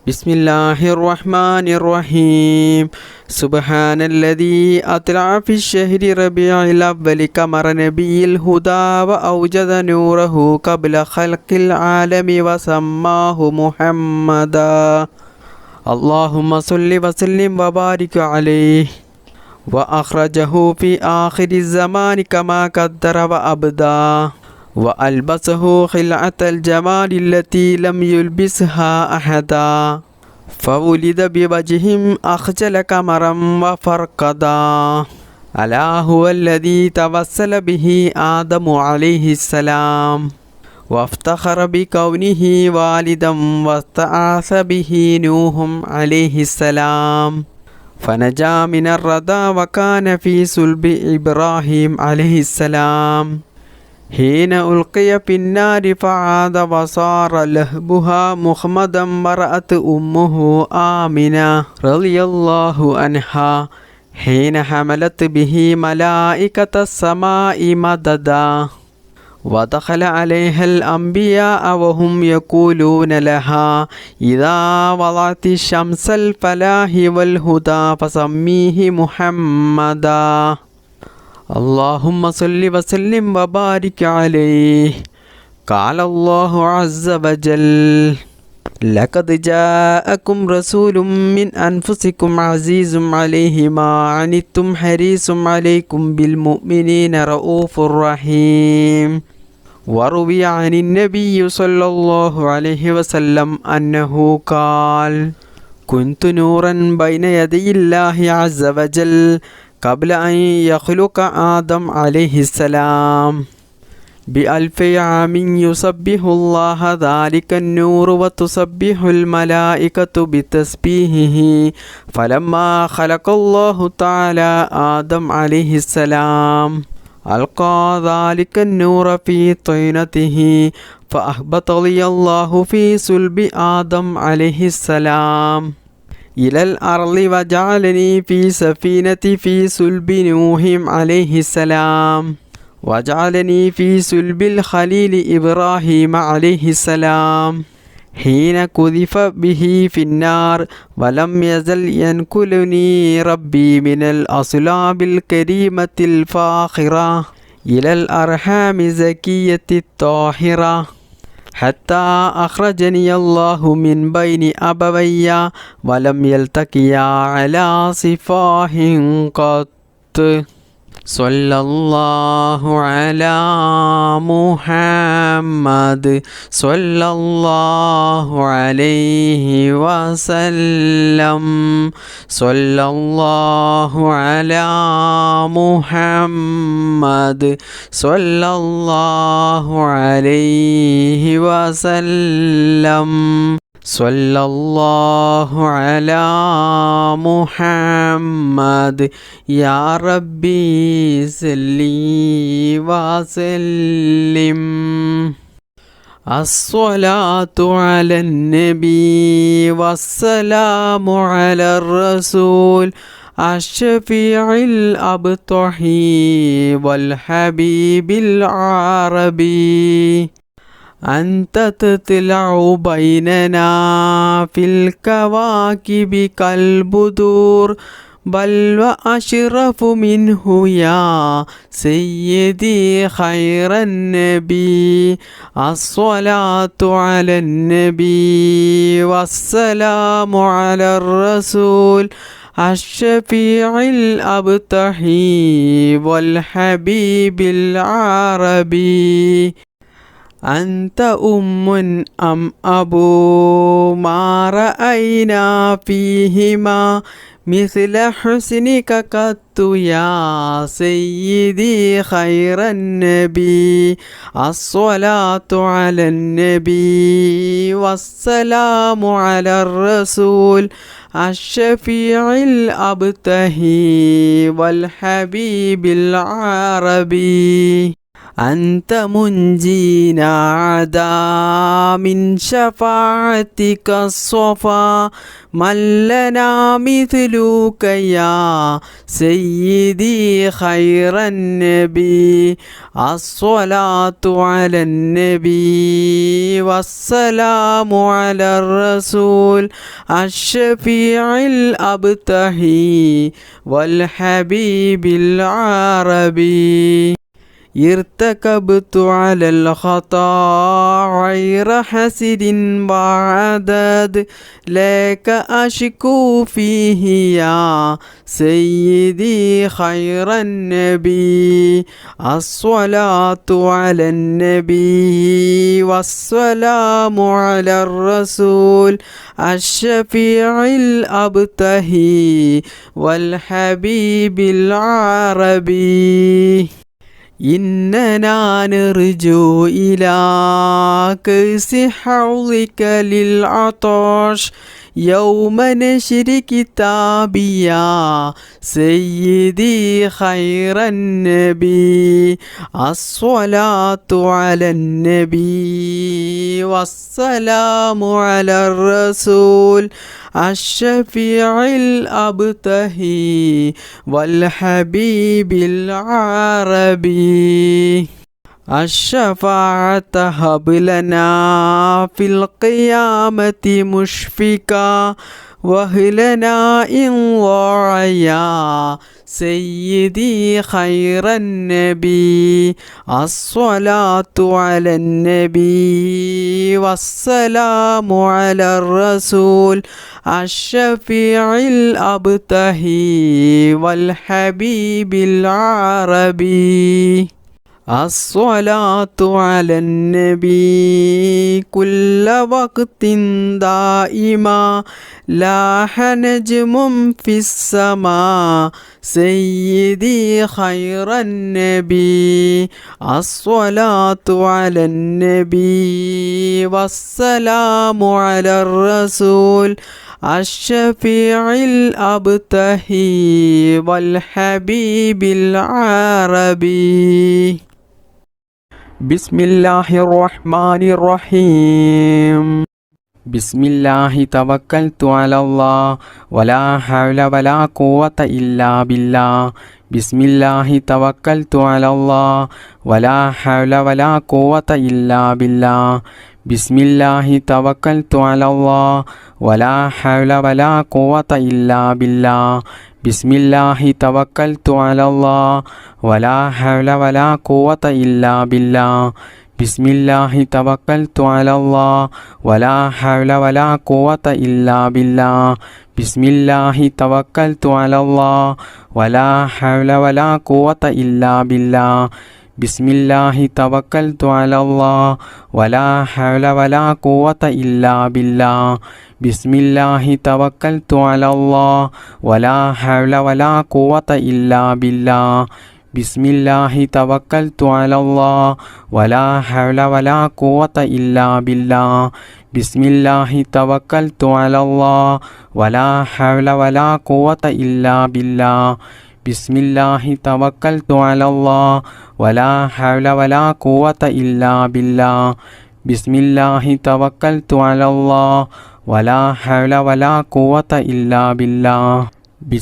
بسم الله الرحمن الرحيم سبحان الذي أطلع في الشهر ربيع الأول قمر نبي الهدى وأوجد نوره قبل خلق العالم وسماه محمدا اللهم صل وسلم وبارك عليه وأخرجه في آخر الزمان كما قدر وأبدى وألبسه خلعة الجمال التي لم يلبسها أحدا فولد بوجه أخجل قمرا وفرقدا ألا هو الذي توسل به آدم عليه السلام وافتخر بكونه والدا واستعاذ به نوح عليه السلام فنجا من الردى وكان في صلب إبراهيم عليه السلام حين ألقي في النار فعاد وصار لهبها مخمدا ورأت أمه آمنة رضي الله عنها حين حملت به ملائكة السماء مددا ودخل عليها الأنبياء وهم يقولون لها إذا وضعت الشمس الفلاح والهدى فسميه محمدا اللهم صل وسلم وبارك عليه قال الله عز وجل لقد جاءكم رسول من أنفسكم عزيز عليه ما عنتم حريص عليكم بالمؤمنين رؤوف رحيم وروي عن النبي صلى الله عليه وسلم أنه قال كنت نورا بين يدي الله عز وجل قبل أن يخلق آدم عليه السلام بألف عام يسبح الله ذلك النور وتسبح الملائكة بتسبيحه فلما خلق الله تعالى آدم عليه السلام ألقى ذلك النور في طينته فأهبط لي الله في صلب آدم عليه السلام إلى الأرض وجعلني في سفينة في صلب نوح عليه السلام وجعلني في صلب الخليل إبراهيم عليه السلام حين قذف به في النار ولم يزل ينقلني ربي من الأصلاب الكريمة الفاخرة إلى الأرحام الزكية الطاهرة حتى أخرجني الله من بين أبوي ولم يلتقيا على صفاه قط صلى الله على محمد صلى الله عليه وسلم صلى الله على محمد صلى الله عليه وسلم صلى الله على محمد يا ربي صل وسلم الصلاة على النبي والسلام على الرسول الشفيع الأبطحي والحبيب العربي أنت تطلع بيننا في الكواكب كالبدور بل وأشرف منه يا سيدي خير النبي الصلاة على النبي والسلام على الرسول الشفيع الأبطحي والحبيب العربي أنت أم أم أبو ما رأينا فيهما مثل حسنك قط يا سيدي خير النبي الصلاة على النبي والسلام على الرسول الشفيع الأبتهي والحبيب العربي أنت منجينا عدا من شفاعتك الصفا من لنا مثلك يا سيدي خير النبي الصلاة على النبي والسلام على الرسول الشفيع الأبتهي والحبيب العربي ارتكبت على الخطا غير حسد وعدد لك أشكو فيه يا سيدي خير النبي الصلاة على النبي والسلام على الرسول الشفيع الأبتهي والحبيب العربي إننا نرجو إلى كأس حوضك للعطش يوم نشر كتابي يا سيدي خير النبي الصلاة على النبي والسلام على الرسول الشفيع الأبتهي والحبيب العربي الشفاعة هب لنا في القيامة مشفقا وهلنا إن ضاع يا سيدي خير النبي الصلاة على النبي والسلام على الرسول الشفيع الأبتهي والحبيب العربي الصلاة على النبي كل وقت دائما لاح نجم في السماء سيدي خير النبي الصلاة على النبي والسلام على الرسول الشفيع الأبتهي والحبيب العربي بسم الله الرحمن الرحيم بسم الله توكلت على الله ولا حول ولا قوة إلا بالله بسم الله توكلت على الله ولا حول ولا قوة إلا بالله بسم الله توكلت على الله ولا حول ولا قوة إلا بالله بسم الله توكلت على الله ولا حول ولا قوة إلا بالله بسم الله توكلت على الله ولا حول ولا قوة إلا بالله بسم الله توكلت على الله ولا حول ولا قوة إلا بالله بسم الله توكلت على الله ولا حول ولا قوة إلا بالله بسم الله توكلت على الله ولا حول ولا قوة إلا بالله بسم الله توكلت على الله ولا حول ولا قوة إلا بالله بسم الله توكلت على الله ولا حول ولا قوة إلا بالله بسم الله توكلت على الله ولا حول ولا قوة إلا بالله بسم الله توكلت على الله ولا حول ولا قوة إلا بالله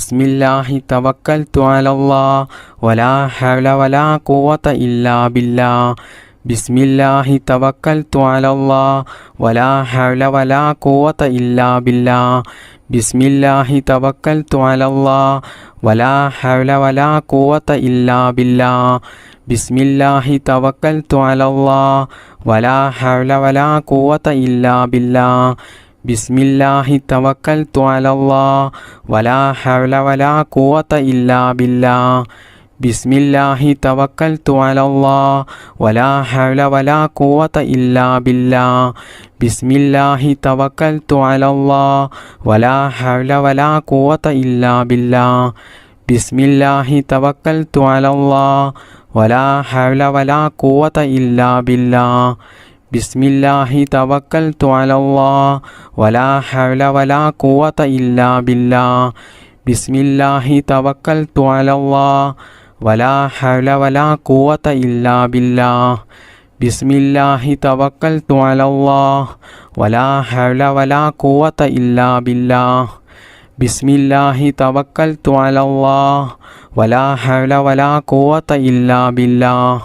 بسم الله توكلت على الله ولا حول ولا قوة إلا بالله بسم الله توكلت على الله ولا حول ولا قوة إلا بالله بسم الله توكلت على الله ولا حول ولا قوة إلا بالله بسم الله توكلت على الله ولا حول ولا قوة إلا بالله بسم الله توكلت على الله ولا حول ولا قوة إلا بالله بسم الله توكلت على الله ولا حول ولا قوة إلا بالله بسم الله توكلت على الله ولا حول ولا قوة إلا بالله بسم الله توكلت على الله ولا حول ولا قوة إلا بالله بسم الله توكلت على الله ولا حول ولا قوة إلا بالله بسم الله توكلت على الله ولا حول ولا قوة إلا بالله بسم الله توكلت على الله ولا حول ولا قوة إلا بالله بسم الله توكلت على الله ولا حول ولا قوة إلا بالله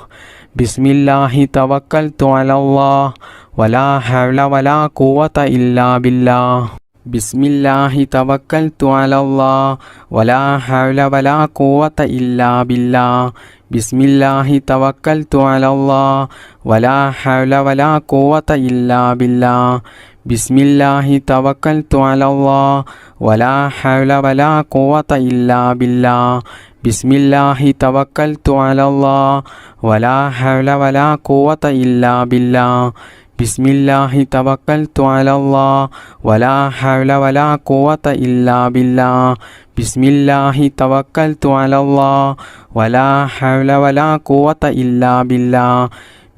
بسم الله توكلت على الله ولا حول ولا قوة إلا بالله بسم الله توكلت على الله ولا حول ولا قوة إلا بالله بسم الله توكلت على الله ولا حول ولا قوة إلا بالله بسم الله توكلت على الله ولا حول ولا قوة إلا بالله بسم الله توكلت على الله ولا حول ولا قوة إلا بالله بسم الله توكلت على الله ولا حول ولا قوة إلا بالله بسم الله توكلت على الله ولا حول ولا قوة إلا بالله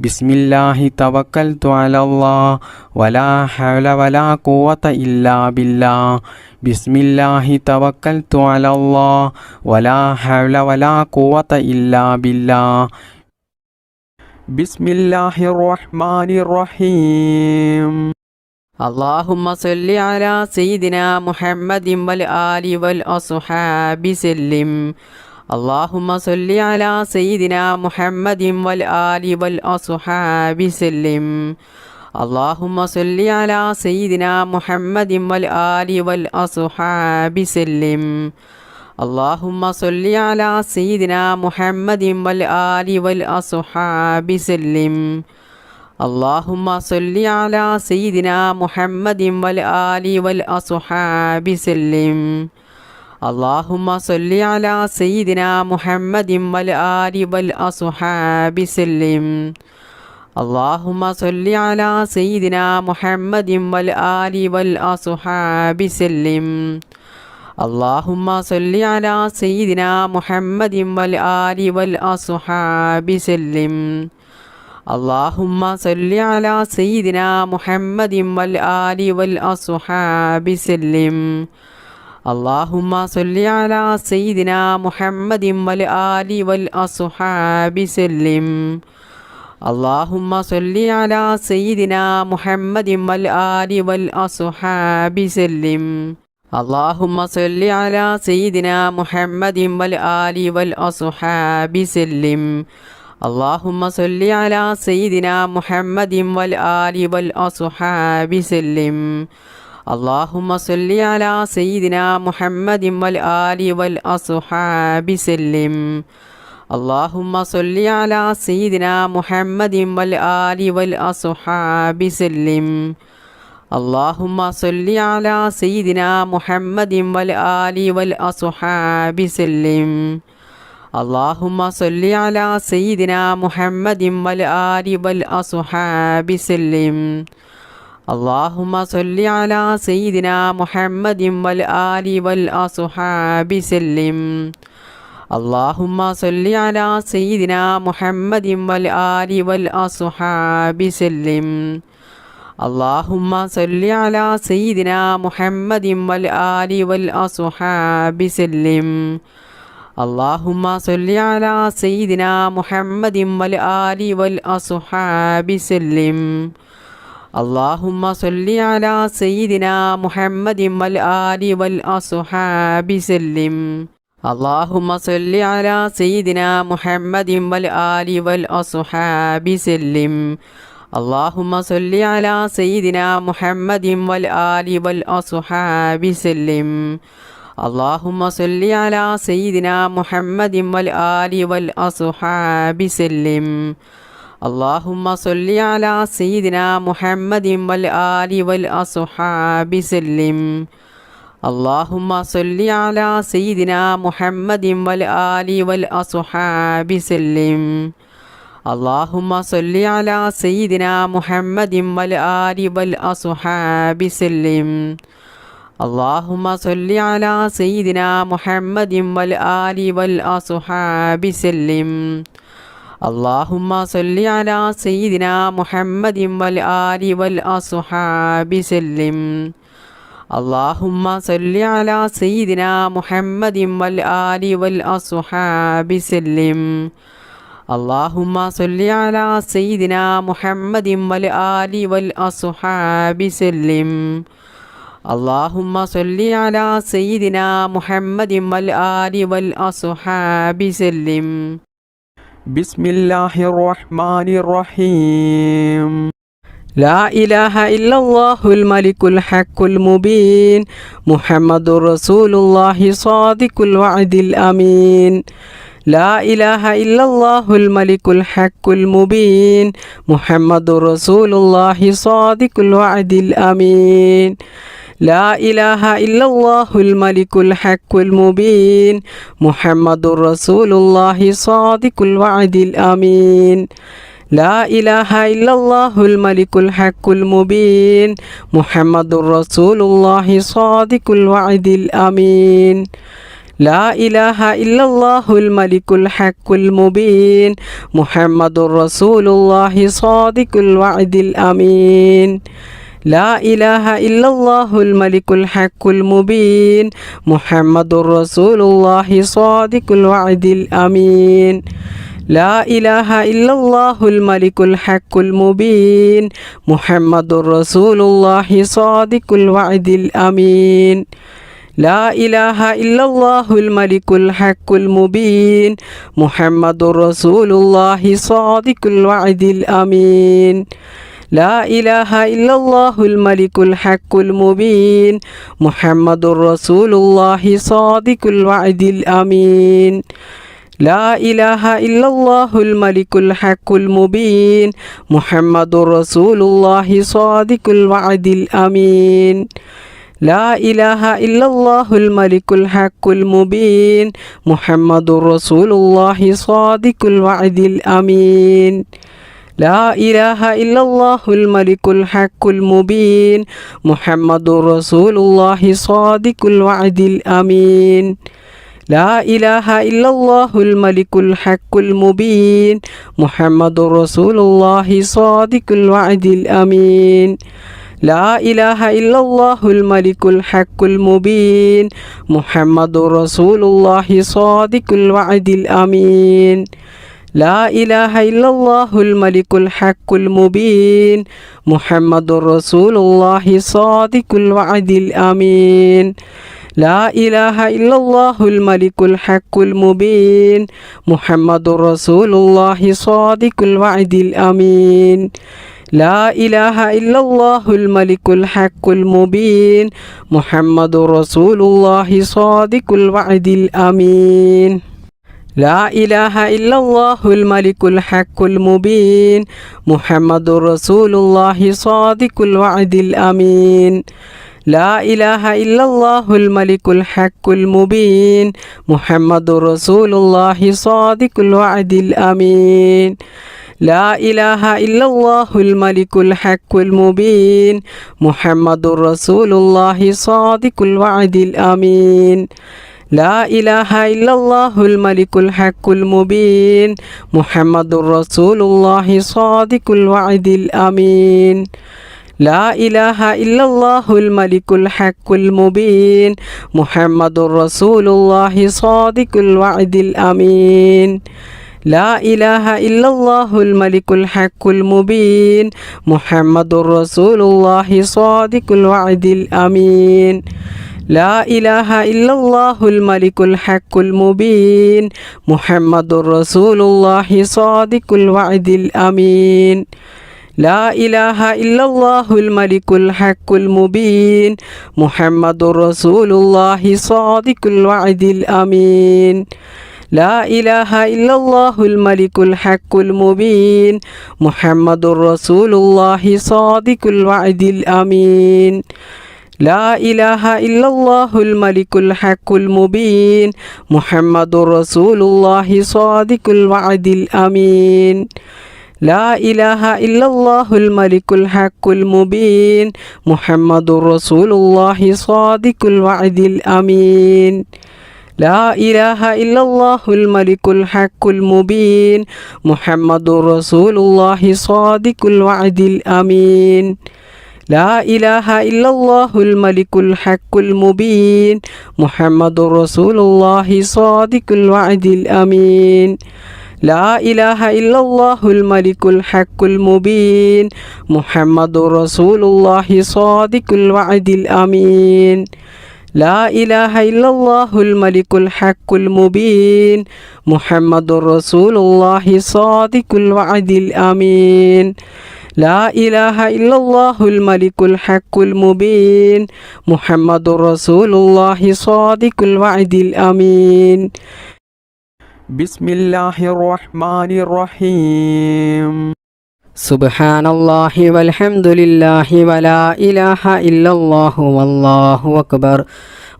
بسم الله توكلت على الله ولا حول ولا قوة إلا بالله بسم الله توكلت على الله ولا حول ولا قوة إلا بالله بسم الله الرحمن الرحيم اللهم صل على سيدنا محمد والآل والأصحاب سلم اللهم صل على سيدنا محمد والآل والأصحاب سلم اللهم صل على سيدنا محمد والآل والأصحاب سلم اللهم صل على سيدنا محمد والآل والأصحاب سلم اللهم صل على سيدنا محمد والآل والأصحاب سلم اللهم صل على سيدنا محمد والآل والأصحاب سلم اللهم صل على سيدنا محمد والآل والأصحاب سلم اللهم صل على سيدنا محمد والآل والأصحاب سلم اللهم صل على سيدنا محمد والآل والأصحاب سلم اللهم صل على سيدنا محمد والآل والأصحاب سلم اللهم صل على سيدنا محمد والآل والأصحاب سلم اللهم صل على سيدنا محمد والآل والأصحاب سلم اللهم صل على سيدنا محمد والآل والأصحاب سلم اللهم صل على سيدنا محمد والآل والأصحاب سلم اللهم صل على سيدنا محمد والآل والأصحاب سلم اللهم صل على سيدنا محمد والآل والأصحاب سلم اللهم صل على سيدنا محمد والآل والأصحاب سلم اللهم صل على سيدنا محمد والآل والأصحاب سلم اللهم صل على سيدنا محمد والآل والأصحاب سلم اللهم صل على سيدنا محمد والآل والأصحاب سلم اللهم صل على سيدنا محمد والآل والأصحاب سلم اللهم صل على سيدنا محمد والآل والأصحاب سلم اللهم صل على سيدنا محمد والآل والأصحاب سلم اللهم صل على سيدنا محمد والآل والأصحاب سلم اللهم صل على سيدنا محمد والآل والأصحاب سلم اللهم صل على سيدنا محمد والآل والأصحاب سلم اللهم صل على سيدنا محمد والآل والأصحاب سلم اللهم صل على سيدنا محمد والآل والأصحاب سلم اللهم صل على سيدنا محمد والآل والأصحاب سلم اللهم صل على سيدنا محمد والآل والأصحاب سلم اللهم صل على سيدنا محمد والآل والأصحاب سلم اللهم صل على سيدنا محمد والآل والأصحاب سلم اللهم صل على سيدنا محمد والآل والأصحاب سلم بسم الله الرحمن الرحيم لا إله إلا الله الملك الحق المبين محمد رسول الله صادق الوعد الأمين لا إله إلا الله الملك الحق المبين محمد رسول الله صادق الوعد الأمين لا إله إلا الله الملك الحق المبين محمد رسول الله صادق الوعد الأمين لا إله إلا الله الملك الحق المبين محمد رسول الله صادق الوعد الأمين لا إله إلا الله الملك الحق المبين محمد رسول الله صادق الوعد الأمين لا إله إلا الله الملك الحق المبين محمد رسول الله صادق الوعد الأمين لا إله إلا الله الملك الحق المبين محمد رسول الله صادق الوعد الأمين لا إله إلا الله الملك الحق المبين محمد رسول الله صادق الوعد الأمين لا إله إلا الله الملك الحق المبين محمد رسول الله صادق الوعد الأمين لا إله إلا الله الملك الحق المبين محمد رسول الله صادق الوعد الأمين لا إله إلا الله الملك الحق المبين محمد رسول الله صادق الوعد الأمين لا إله إلا الله الملك الحق المبين محمد رسول الله صادق الوعد الأمين لا إله إلا الله الملك الحق المبين محمد رسول الله صادق الوعد الأمين لا إله إلا الله الملك الحق المبين محمد رسول الله صادق الوعد الأمين لا إله إلا الله الملك الحق المبين محمد رسول الله صادق الوعد الأمين لا إله إلا الله الملك الحق المبين محمد رسول الله صادق الوعد الأمين لا إله إلا الله الملك الحق المبين محمد رسول الله صادق الوعد الأمين لا إله إلا الله الملك الحق المبين محمد رسول الله صادق الوعد الأمين لا إله إلا الله الملك الحق المبين محمد رسول الله صادق الوعد الأمين لا إله إلا الله الملك الحق المبين محمد رسول الله صادق الوعد الأمين لا إله إلا الله الملك الحق المبين محمد رسول الله صادق الوعد الأمين لا إله إلا الله الملك الحق المبين محمد رسول الله صادق الوعد الأمين لا إله إلا الله الملك الحق المبين محمد رسول الله صادق الوعد الأمين لا إله إلا الله الملك الحق المبين محمد رسول الله صادق الوعد الأمين لا إله إلا الله الملك الحق المبين محمد رسول الله صادق الوعد الأمين لا إله إلا الله الملك الحق المبين محمد رسول الله صادق الوعد الأمين لا إله إلا الله الملك الحق المبين محمد رسول الله صادق الوعد الأمين لا إله إلا الله الملك الحق المبين محمد رسول الله صادق الوعد الأمين لا إله إلا الله الملك الحق المبين محمد رسول الله صادق الوعد الأمين لا إله إلا الله الملك الحق المبين محمد رسول الله صادق الوعد الأمين لا إله إلا الله الملك الحق المبين محمد رسول الله صادق الوعد الأمين لا إله إلا الله الملك الحق المبين محمد رسول الله صادق الوعد الأمين لا إله إلا الله الملك الحق المبين محمد رسول الله صادق الوعد الأمين بسم الله الرحمن الرحيم سبحان الله والحمد لله ولا إله إلا الله والله أكبر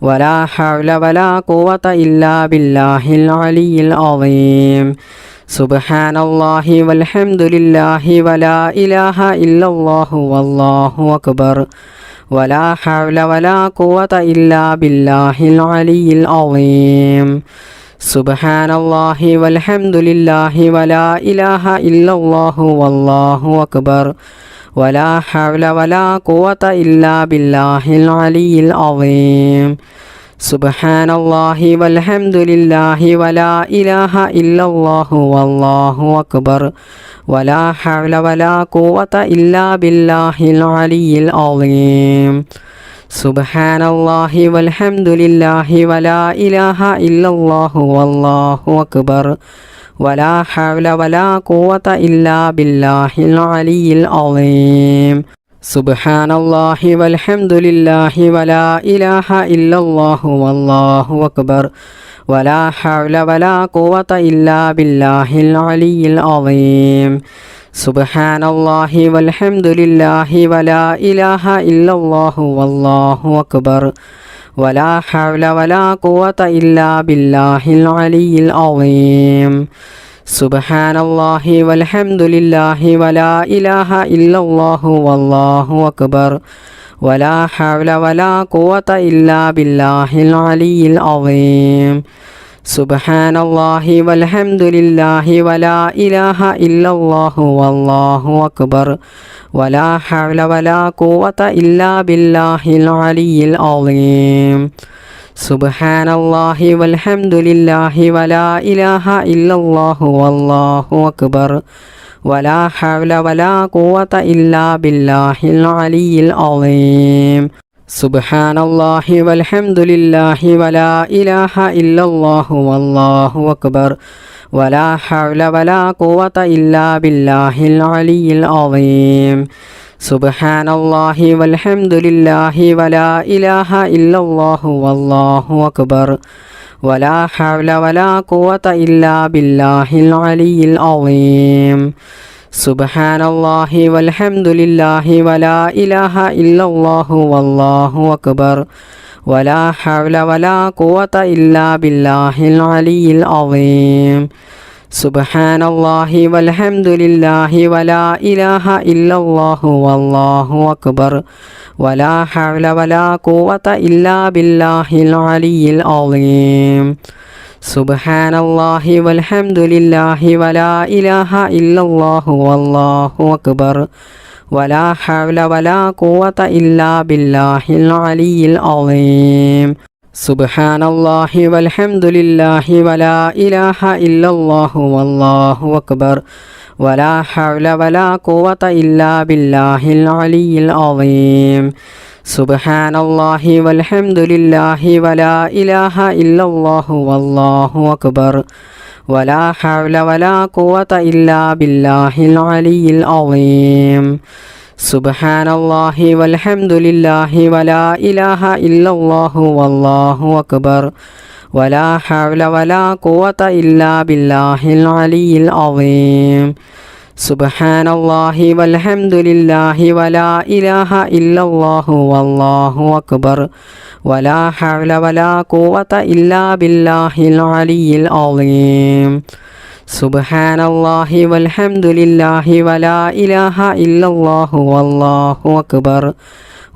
ولا حول ولا قوة إلا بالله العلي العظيم سبحان الله والحمد لله ولا إله إلا الله والله أكبر ولا حول ولا قوة إلا بالله العلي العظيم سبحان الله والحمد لله ولا إله إلا الله والله أكبر ولا حول ولا قوة إلا بالله العلي العظيم سبحان الله والحمد لله ولا إله إلا الله والله أكبر ولا حول ولا قوة إلا بالله العلي العظيم سبحان الله والحمد لله ولا إله إلا الله والله أكبر ولا حول ولا قوة إلا بالله العلي العظيم سبحان الله والحمد لله ولا إله إلا الله والله أكبر ولا حول ولا قوة إلا بالله العلي العظيم سبحان الله والحمد لله ولا إله إلا الله والله أكبر ولا حول ولا قوة إلا بالله العلي العظيم سبحان الله والحمد لله ولا إله إلا الله والله أكبر ولا حول ولا قوة إلا بالله العلي العظيم سبحان الله والحمد لله ولا إله إلا الله والله أكبر ولا حول ولا قوة إلا بالله العلي العظيم سبحان الله والحمد لله ولا إله إلا الله والله أكبر ولا حول ولا قوة إلا بالله العلي العظيم سبحان الله والحمد لله ولا إله إلا الله والله أكبر ولا حول ولا قوة إلا بالله العلي العظيم سبحان الله والحمد لله ولا إله إلا الله والله أكبر ولا حول ولا قوة إلا بالله العلي العظيم سبحان الله والحمد لله ولا إله إلا الله والله أكبر ولا حول ولا قوة إلا بالله العلي العظيم سبحان الله والحمد لله ولا إله إلا الله والله أكبر ولا حول ولا قوة إلا بالله العلي العظيم سبحان الله والحمد لله ولا إله إلا الله والله أكبر ولا حول ولا قوة إلا بالله العلي العظيم سبحان الله والحمد لله ولا إله إلا الله والله أكبر ولا حول ولا قوة إلا بالله العلي العظيم سبحان الله والحمد لله ولا إله إلا الله والله أكبر ولا حول ولا قوة إلا بالله العلي العظيم سبحان الله والحمد لله ولا إله إلا الله والله أكبر ولا حول ولا قوة إلا بالله العلي العظيم سبحان الله والحمد لله ولا إله إلا الله والله أكبر ولا حول ولا قوة إلا بالله العلي العظيم سبحان الله والحمد لله ولا إله إلا الله والله أكبر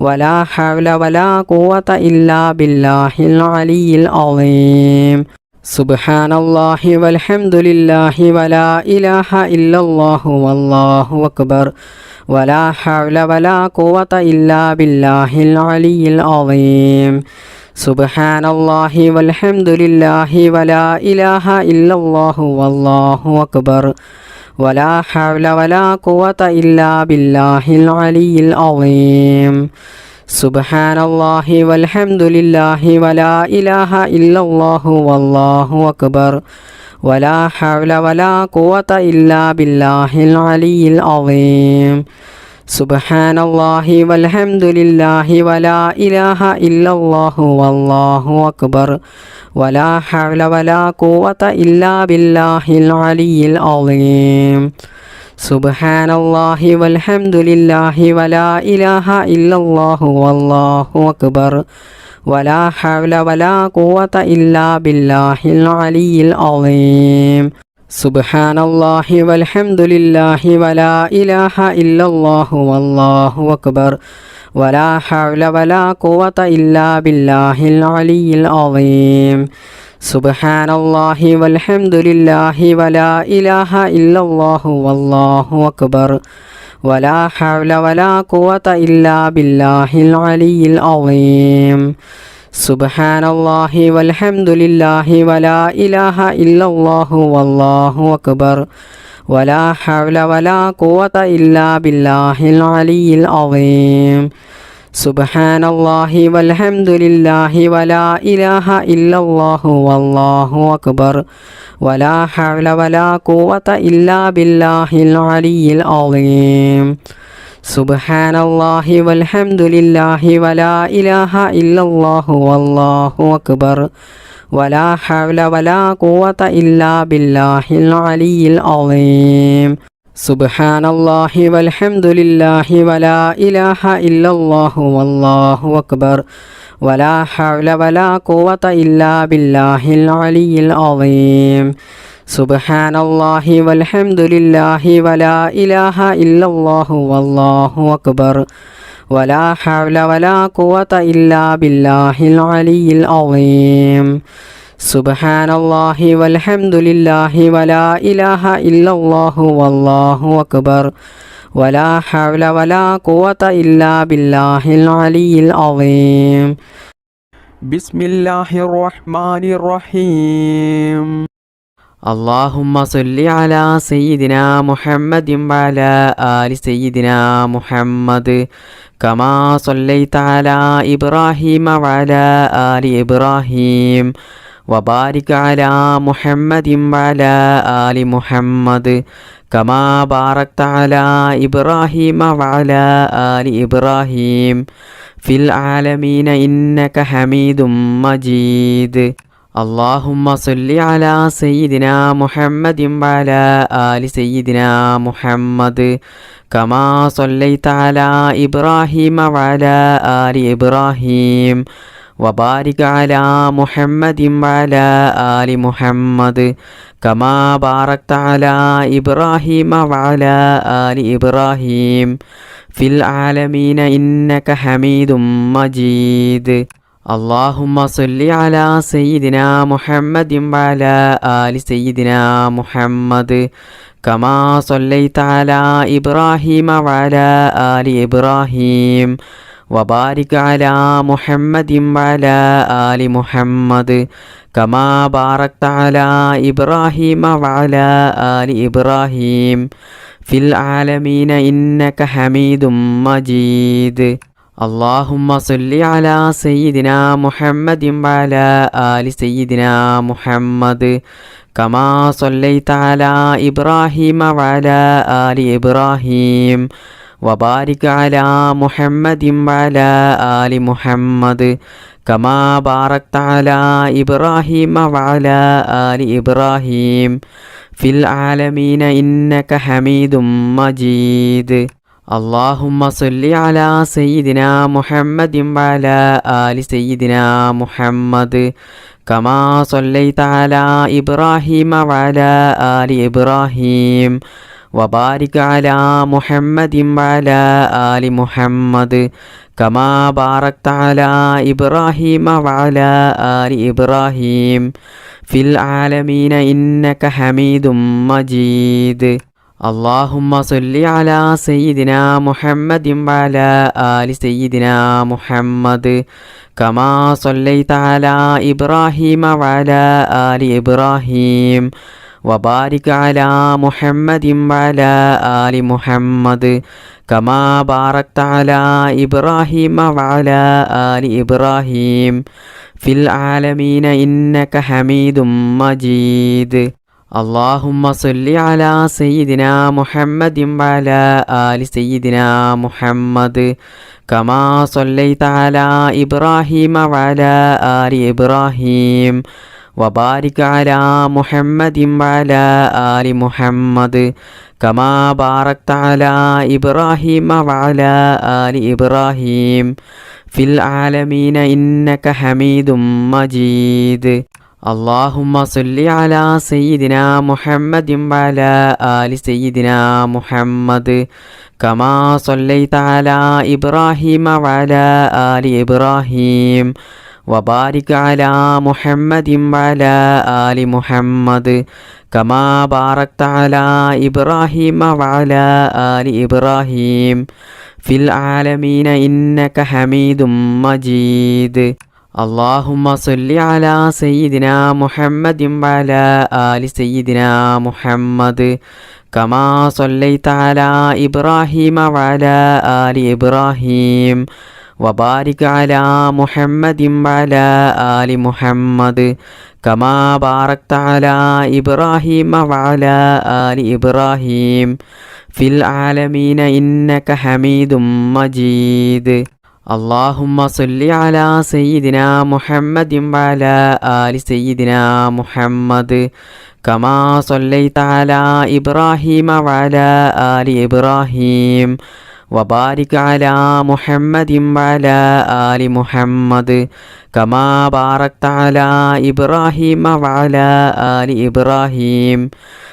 ولا حول ولا قوة إلا بالله العلي العظيم സുബ്ഹാനല്ലാഹി വൽഹംദുലില്ലാഹി വലാ ഇലാഹ ഇല്ലല്ലാഹു വല്ലാഹു അക്ബർ വലാ ഹൗല വലാ ഖുവത ഇല്ലാ ബില്ലാഹിൽ അലിയിൽ അളീം സുബ്ഹാനല്ലാഹി വൽഹംദുലില്ലാഹി വലാ ഇലാഹ ഇല്ലല്ലാഹു വല്ലാഹു അക്ബർ വലാ ഹൗല വലാ ഖുവത ഇല്ലാ ബില്ലാഹിൽ അലിയിൽ അളീം സുബ്ഹാനല്ലാഹി വൽഹംദുലില്ലാഹി വലാ ഇലാഹ ഇല്ലല്ലാഹു വല്ലാഹു അക്ബർ വലാ ഹൗല വലാ ഖുവത ഇല്ലാ ബില്ലാഹിൽ അലിയിൽ അളീം സുബ്ഹാനല്ലാഹി വൽഹംദുലില്ലാഹി വലാ ഇലാഹ ഇല്ലല്ലാഹു വല്ലാഹു അക്ബർ വലാ ഹൗല വലാ ഖുവത ഇല്ലാ ബില്ലാഹിൽ അലിയിൽ അളീം സുബ്ഹാനല്ലാഹി വൽഹംദുലില്ലാഹി വലാ ഇലാഹ ഇല്ലല്ലാഹു വല്ലാഹു അക്ബർ വലാ ഹൗല വലാ ഖുവത ഇല്ലാ ബില്ലാഹിൽ അലിയിൽ അളീം സുബ്ഹാനല്ലാഹി വൽഹംദുലില്ലാഹി വലാ ഇലാഹ ഇല്ലല്ലാഹു വല്ലാഹു അക്ബർ വലാ ഹൗല വലാ ഖുവത ഇല്ലാ ബില്ലാഹിൽ അലിയിൽ അളീം സുബ്ഹാനല്ലാഹി വൽഹംദുലില്ലാഹി വലാ ഇലാഹ ഇല്ലല്ലാഹു വല്ലാഹു അക്ബർ വലാ ഹൗല വലാ ഖുവത ഇല്ലാ ബില്ലാഹിൽ അലിയിൽ അളീം സുബ്ഹാനല്ലാഹി വൽഹംദുലില്ലാഹി വലാ ഇലാഹ ഇല്ലല്ലാഹു വല്ലാഹു അക്ബർ വലാ ഹൗല വലാ ഖുവത ഇല്ലാ ബില്ലാഹിൽ അലിയിൽ അളീം സുബ്ഹാനല്ലാഹി വൽഹംദുലില്ലാഹി വലാ ഇലാഹ ഇല്ലല്ലാഹു വല്ലാഹു അക്ബർ വലാ ഹൗല വലാ ഖുവത ഇല്ലാ ബില്ലാഹിൽ അലിയിൽ അളീം സുബ്ഹാനല്ലാഹി വൽഹംദുലില്ലാഹി വലാ ഇലാഹ ഇല്ലല്ലാഹു വല്ലാഹു അക്ബർ വലാ ഹൗല വലാ ഖുവത ഇല്ലാ ബില്ലാഹിൽ അലിയിൽ അളീം സുബ്ഹാനല്ലാഹി വൽഹംദുലില്ലാഹി വലാ ഇലാഹ ഇല്ലല്ലാഹു വല്ലാഹു അക്ബർ വലാ ഹൗല വലാ ഖുവത ഇല്ലാ ബില്ലാഹിൽ അലിയിൽ അളീം സുബ്ഹാനല്ലാഹി വൽഹംദുലില്ലാഹി വലാ ഇലാഹ ഇല്ലല്ലാഹു വല്ലാഹു അക്ബർ വലാ ഹൗല വലാ ഖുവത ഇല്ലാ ബില്ലാഹിൽ അലിയിൽ അളീം സുബ്ഹാനല്ലാഹി വൽഹംദുലില്ലാഹി വലാ ഇലാഹ ഇല്ലല്ലാഹു വല്ലാഹു അക്ബർ വലാ ഹൗല വലാ ഖുവത ഇല്ലാ ബില്ലാഹിൽ അലിയിൽ അളീം ബിസ്മില്ലാഹിർ റഹ്മാനിർ റഹീം اللهم صل على سيدنا محمد وعلى آل سيدنا محمد كما صليت على إبراهيم وعلى آل إبراهيم وبارك على محمد وعلى آل محمد كما باركت على إبراهيم وعلى آل إبراهيم في العالمين إنك حميد مجيد اللهم صل على سيدنا محمد وعلى آل سيدنا محمد كما صليت على إبراهيم وعلى آل إبراهيم وبارك على محمد وعلى آل محمد كما باركت على إبراهيم وعلى آل إبراهيم في العالمين إنك حميد مجيد اللهم صل على سيدنا محمد وعلى آل سيدنا محمد كما صليت على إبراهيم وعلى آل إبراهيم وبارك على محمد وعلى آل محمد كما باركت على إبراهيم وعلى آل إبراهيم في العالمين إنك حميد مجيد اللهم صل على سيدنا محمد وعلى آل سيدنا محمد كما صليت على إبراهيم وعلى آل إبراهيم وبارك على محمد وعلى آل محمد كما باركت على إبراهيم وعلى آل إبراهيم في العالمين إنك حميد مجيد اللهم صل على سيدنا محمد وعلى آل سيدنا محمد كما صليت على إبراهيم وعلى آل إبراهيم وبارك على محمد وعلى آل محمد كما باركت على إبراهيم وعلى آل إبراهيم في العالمين إنك حميد مجيد اللهم صل على سيدنا محمد وعلى آل سيدنا محمد كما صليت على إبراهيم وعلى آل إبراهيم وبارك على محمد وعلى آل محمد كما باركت على إبراهيم وعلى آل إبراهيم في العالمين إنك حميد مجيد اللهم صل على سيدنا محمد وعلى آل سيدنا محمد كما صليت على إبراهيم وعلى آل إبراهيم وبارك على محمد وعلى آل محمد كما باركت على إبراهيم وعلى آل إبراهيم في العالمين إنك حميد مجيد اللهم صل على سيدنا محمد وعلى آل سيدنا محمد كما صليت على إبراهيم وعلى آل إبراهيم وبارك على محمد وعلى آل محمد كما باركت على إبراهيم وعلى آل إبراهيم في العالمين إنك حميد مجيد اللهم صل على سيدنا محمد وعلى آل سيدنا محمد كما صليت على إبراهيم وعلى آل إبراهيم وبارك على محمد وعلى آل محمد كما باركت على إبراهيم وعلى آل إبراهيم في العالمين إنك حميد مجيد اللهم صل على سيدنا محمد وعلى آل سيدنا محمد كما صليت على إبراهيم وعلى آل إبراهيم وبارك على محمد وعلى آل محمد كما باركت على إبراهيم وعلى آل إبراهيم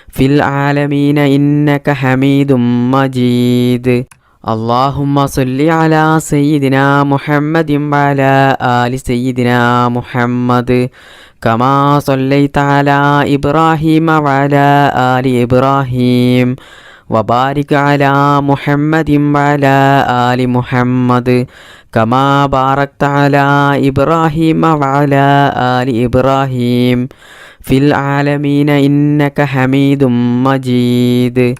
في العالمين إنك حميد مجيد اللهم صل على سيدنا محمد وعلى آل سيدنا محمد كما صليت على إبراهيم وعلى آل إبراهيم وبارك على محمد وعلى آل محمد كما باركت على إبراهيم وعلى آل إبراهيم في العالمين إنك حميد مجيد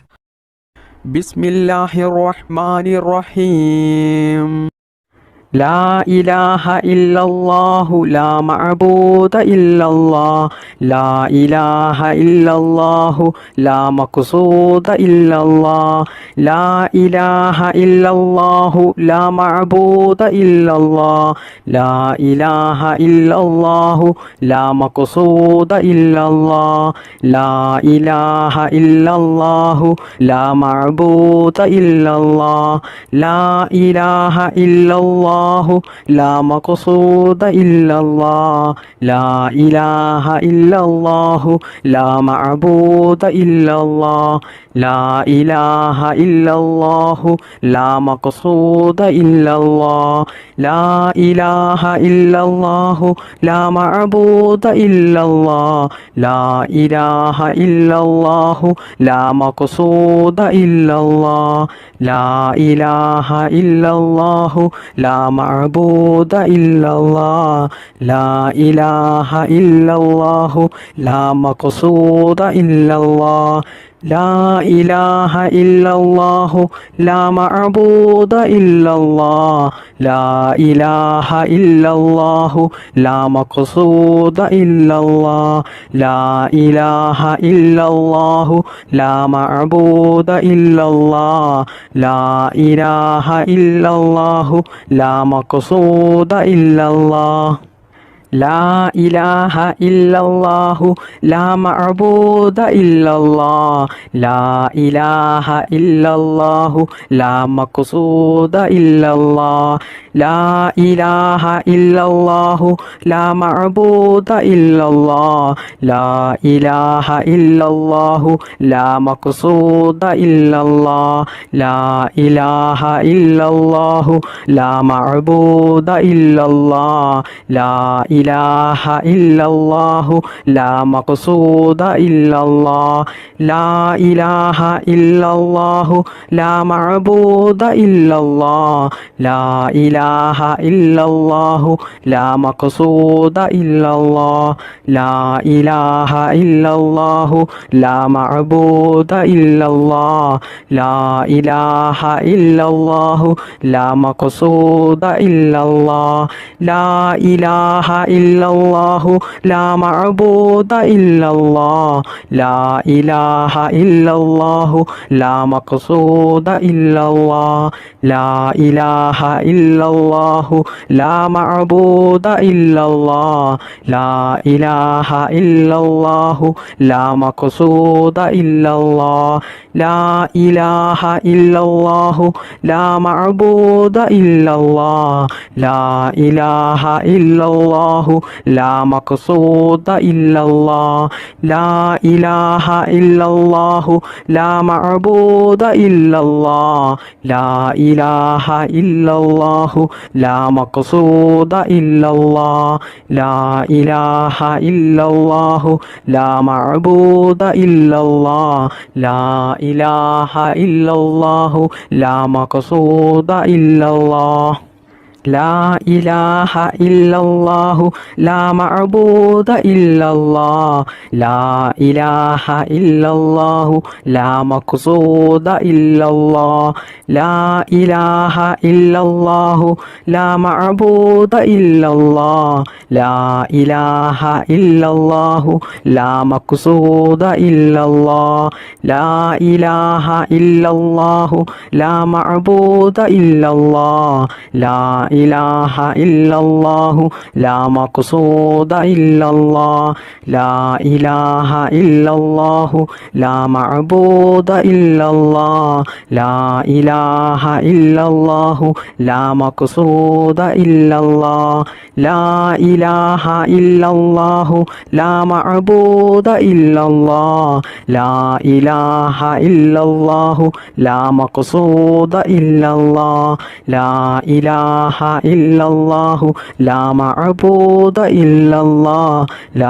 بسم الله الرحمن الرحيم لا إله إلا الله لا معبود إلا الله لا إله إلا الله لا مقصود إلا الله لا إله إلا الله لا معبود إلا الله لا إله إلا الله لا مقصود إلا الله لا إله إلا الله لا معبود إلا الله لا إله إلا الله لا مقصود إلا الله لا إله إلا الله لا معبود إلا الله لا إله إلا الله لا مقصود إلا الله لا إله إلا الله لا معبود إلا الله لا إله إلا الله لا مقصود إلا الله لا إله إلا الله لا معبود إلا الله لا إله إلا الله لا مقصود إلا الله لا إله إلا الله لا معبود إلا الله لا إله إلا الله لا مقصود إلا الله لا إله إلا الله لا معبود إلا الله لا إله إلا الله لا مقصود إلا الله لا إله إلا الله لا معبود إلا الله لا إله إلا الله لا مقصود إلا الله لا إله إلا الله لا معبود إلا الله لا إله إلا الله لا مقصود إلا الله لا إله إلا الله لا معبود إلا الله لا ഇലാഹ ഇല്ലല്ലാഹു ലാ മഖ്സൂദ ഇല്ലല്ലാഹ് ലാ ഇലാഹ ഇല്ലല്ലാഹു ലാ മഅബൂദ ഇല്ലല്ലാഹ് ലാ ഇലാഹ ഇല്ലല്ലാഹു ലാ മഖ്സൂദ ഇല്ലല്ലാഹ് ലാ ഇലാഹ ഇല്ലല്ലാഹു ലാ മഅബൂദ ഇല്ലല്ലാഹ് ലാ ഇലാഹ ഇല്ലല്ലാഹു ലാ മഖ്സൂദ ഇല്ലല്ലാഹ് ലാ ഇലാഹ ഇല്ലല്ലാഹു ലാ മഅബൂദ ഇല്ലല്ലാഹ് ലാ ഇലാഹ ഇല്ലല്ലാഹു ലാ മഖ്സൂദ ഇല്ലല്ലാഹ് ലാ ഇലാഹ ഇല്ലല്ലാഹു ലാ മഅബൂദ ഇല്ലല്ലാഹ് ലാ ഇലാഹ ഇല്ലല്ലാഹു ലാ മഖ്സൂദ ഇല്ലല്ലാഹ് ലാ ഇലാഹ ഇല്ലല്ലാഹു ലാ മഅബൂദ ഇല്ലല്ലാഹ് ലാ ഇലാഹ ഇല്ലല്ലാഹു ലാ മഖ്സൂദ ഇല്ലല്ലാഹ് ലാ ഇലാഹ ഇല്ലല്ലാഹു ലാ മഅബൂദ ഇല്ലല്ലാഹ് ലാ ഇലാഹ ഇല്ലല്ലാഹു ലാ മഖ്സൂദ ഇല്ലല്ലാഹ് ലാ ഇലാഹ ഇല്ലല്ലാഹു ലാ മഅബൂദ ഇല്ലല്ലാഹ് ലാ ഇലാഹ ഇല്ലല്ലാഹു ലാ മഖ്സൂദ ഇല്ലല്ലാഹ് ലാ ഇലാഹ ഇല്ലല്ലാഹു ലാ മഅബൂദ ഇല്ലല്ലാഹ് ലാ ഇലാഹ ഇല്ലല്ലാഹു ലാ മഖ്സൂദ ഇല്ലല്ലാഹ് ലാ ഇലാഹ ഇല്ലല്ലാഹു ലാ മഅബൂദ ഇല്ലല്ലാഹ് ലാ ഇലാഹ ഇല്ലല്ലാഹു ലാ മഖ്സൂദ ഇല്ലല്ലാഹ് ലാ ഇലാഹ ഇല്ലല്ലാഹു ലാ മഅബൂദ ഇല്ലല്ലാഹ് ലാ ഇലാഹ ഇല്ലല്ലാഹു ലാ മഖ്സൂദ ഇല്ലല്ലാഹ് ലാ ഇലാഹ ഇല്ലല്ലാഹു ലാ മഅബൂദ ഇല്ലല്ലാഹ് ലാ ഇലാഹ ഇല്ലല്ലാഹു ലാ മഖ്സൂദ ഇല്ലല്ലാഹ് ലാ ഇലാഹ ഇല്ലല്ലാഹു ലാ മഅബൂദ ഇല്ലല്ലാഹ് ലാ ഇലാഹ ഇല്ലല്ലാഹു ലാ മഖ്സൂദ ഇല്ലല്ലാഹ് ലാ ഇലാഹ ഇല്ലല്ലാഹു ലാ മഅബൂദ ഇല്ലല്ലാഹ് ലാ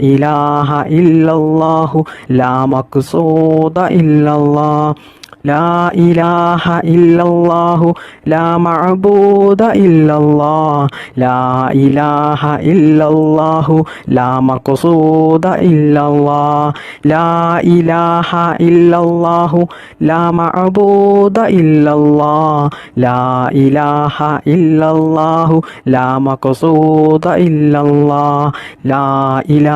ഇലാഹ ഇല്ലല്ലാഹു ലാ മഖ്സൂദ ഇല്ലല്ലാഹ് ലാ ഇലാഹ ഇല്ലല്ലാഹു ലാ മഅബൂദ ഇല്ലല്ലാഹ് ലാ ഇലാഹ ഇല്ലല്ലാഹു ലാ മഖ്സൂദ ഇല്ലല്ലാഹ് ലാ ഇലാഹ ഇല്ലല്ലാഹു ലാ മഅബൂദ ഇല്ലല്ലാഹ് ലാ ഇലാഹ ഇല്ലല്ലാഹു ലാ മഖ്സൂദ ഇല്ലല്ലാഹ് ലാ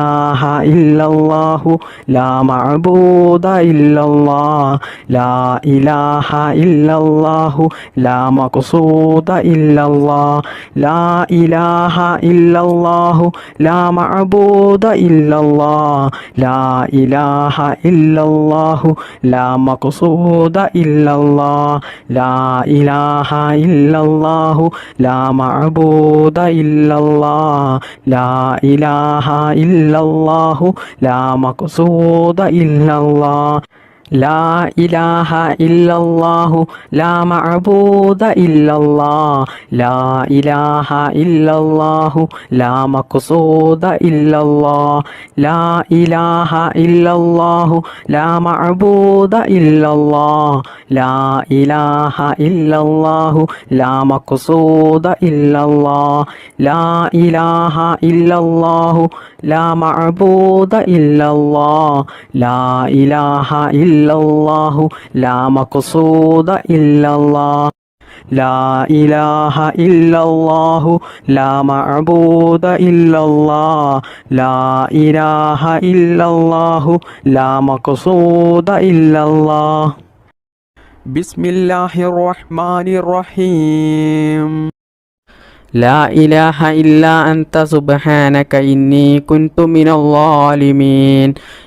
ഇലാഹ ഇല്ലല്ലാഹു ലാ മഅബൂദ ഇല്ലല്ലാഹ് ലാ ഇലാഹ ഇല്ലല്ലാഹു ലാ മഖ്സൂദ ഇല്ലല്ലാഹ് ലാ ഇലാഹ ഇല്ലല്ലാഹു ലാ മഅബൂദ ഇല്ലല്ലാഹ് ലാ ഇലാഹ ഇല്ലല്ലാഹു ലാ മഖ്സൂദ ഇല്ലല്ലാഹ് ലാ ഇലാഹ ഇല്ലല്ലാഹു ലാ മഅബൂദ ഇല്ലല്ലാഹ് ലാ ഇലാഹ ഇല്ലല്ലാഹു ലാ മഖ്സൂദ ഇല്ലല്ലാഹ് ലാ ഇലാഹ ഇല്ലല്ലാഹു ലാ മഅബൂദ ഇല്ലല്ലാഹ് ലാ ഇലാഹ ഇല്ലല്ലാഹു ലാ മഖ്സൂദ ഇല്ലല്ലാഹ് ലാ ഇലാഹ ഇല്ലല്ലാഹു ലാ മഅബൂദ ഇല്ലല്ലാഹ് ലാ ഇലാഹ ഇല്ലല്ലാഹു ലാ മഖ്സൂദ ഇല്ലല്ലാഹ് ലാ ഇലാഹ ഇല്ലല്ലാഹു ലാ മഅബൂദ ഇല്ലല്ലാഹ് ലാ ഇലാഹ ഇല്ലല്ലാഹു ലാ മഖ്സൂദ ഇല്ലല്ലാഹ് ലാ ഇലാഹ ഇല്ലല്ലാഹു ലാ മഅബൂദ ഇല്ലല്ലാഹ് ലാ ഇലാഹ ഇല്ലല്ലാഹു ലാ മഖ്സൂദ ഇല്ലല്ലാഹ് ബിസ്മില്ലാഹിർ റഹ്മാനിർ റഹീം ലാ ഇലാഹ ഇല്ലാ അൻത സുബ്ഹാനക ഇന്നി കുൻതു മിനൽ ളാലിമീൻ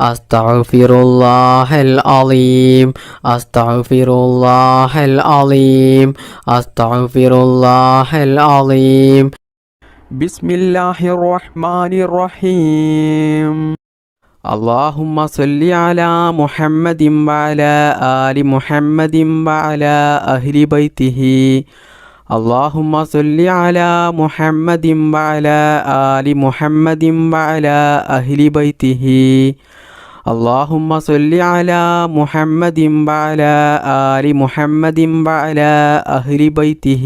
أستغفر الله العظيم أستغفر الله العظيم أستغفر الله العظيم بسم الله الرحمن الرحيم اللهم صل على محمد وعلى آل محمد وعلى أهل بيته اللهم صل على محمد وعلى آل محمد وعلى أهل بيته اللهم صل على محمد وعلى آل محمد وعلى أهل بيته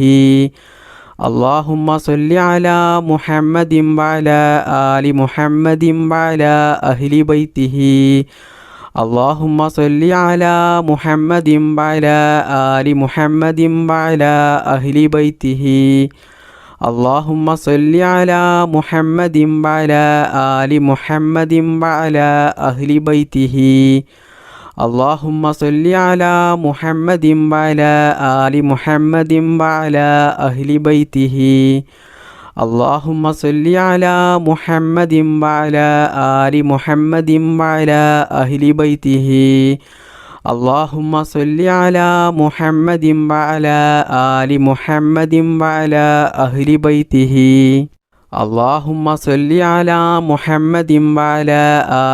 اللهم صل على محمد وعلى آل محمد وعلى أهل بيته اللهم صل على محمد وعلى آل محمد وعلى أهل بيته اللهم صل على محمد وعلى آل محمد وعلى أهل بيته اللهم صل على محمد وعلى آل محمد وعلى أهل بيته اللهم صل على محمد وعلى آل محمد وعلى أهل بيته اللهم صل على محمد وعلى آل محمد وعلى أهل بيته اللهم صل على محمد وعلى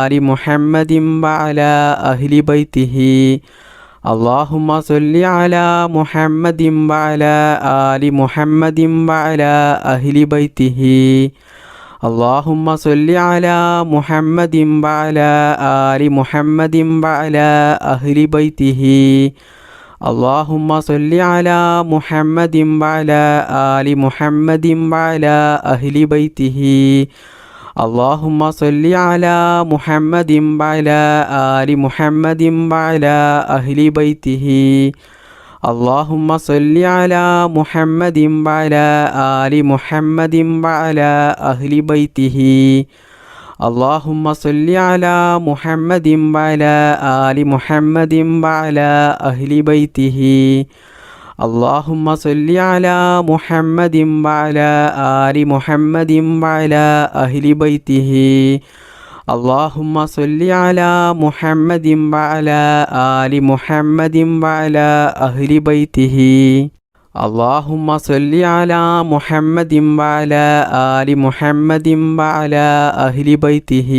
آل محمد وعلى أهل بيته اللهم صل على محمد وعلى آل محمد وعلى أهل بيته اللهم صل على محمد وعلى آل محمد وعلى أهل بيته اللهم صل على محمد وعلى آل محمد وعلى أهل بيته اللهم صل على محمد وعلى آل محمد وعلى أهل بيته اللهم صل على محمد وعلى آل محمد وعلى أهل بيته اللهم صل على محمد وعلى آل محمد وعلى أهل بيته اللهم صل على محمد وعلى آل محمد وعلى أهل بيته اللهم صل على محمد وعلى آل محمد وعلى أهل بيته اللهم صل على محمد وعلى آل محمد وعلى أهل بيته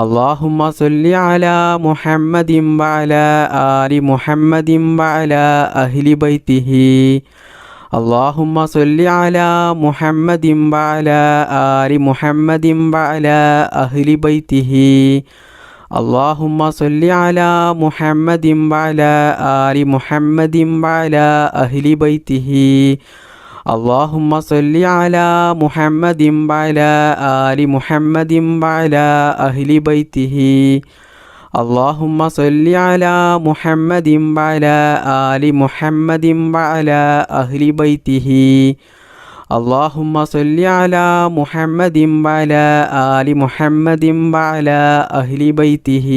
اللهم صل على محمد وعلى آل محمد وعلى أهل بيته اللهم صل على محمد وعلى آل محمد وعلى أهل بيته اللهم صل على محمد وعلى آل محمد وعلى أهل بيته اللهم صل على محمد وعلى آل محمد وعلى أهل بيته اللهم صل على محمد وعلى آل محمد وعلى أهل بيته اللهم صل على محمد وعلى آل محمد وعلى أهل بيته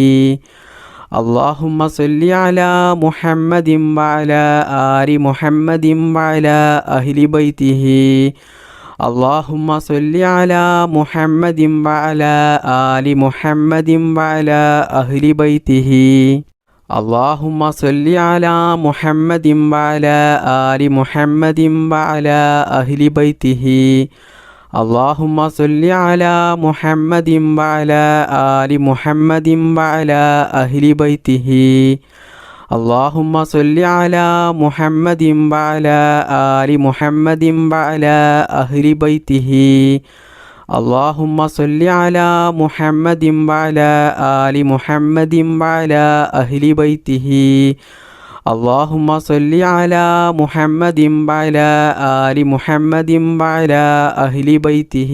اللهم صل على محمد وعلى آل محمد وعلى أهل بيته اللهم صل على محمد وعلى آل محمد وعلى أهل بيته اللهم صل على محمد وعلى آل محمد وعلى أهل بيته اللهم صل على محمد وعلى آل محمد وعلى أهل بيته اللهم صل على محمد وعلى آل محمد وعلى أهل بيته اللهم صل على محمد وعلى آل محمد وعلى أهل بيته اللهم صل على محمد وعلى آل محمد وعلى أهل بيته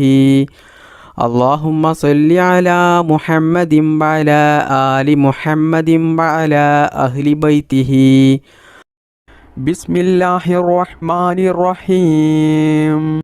اللهم صل على محمد وعلى آل محمد وعلى أهل بيته بسم الله الرحمن الرحيم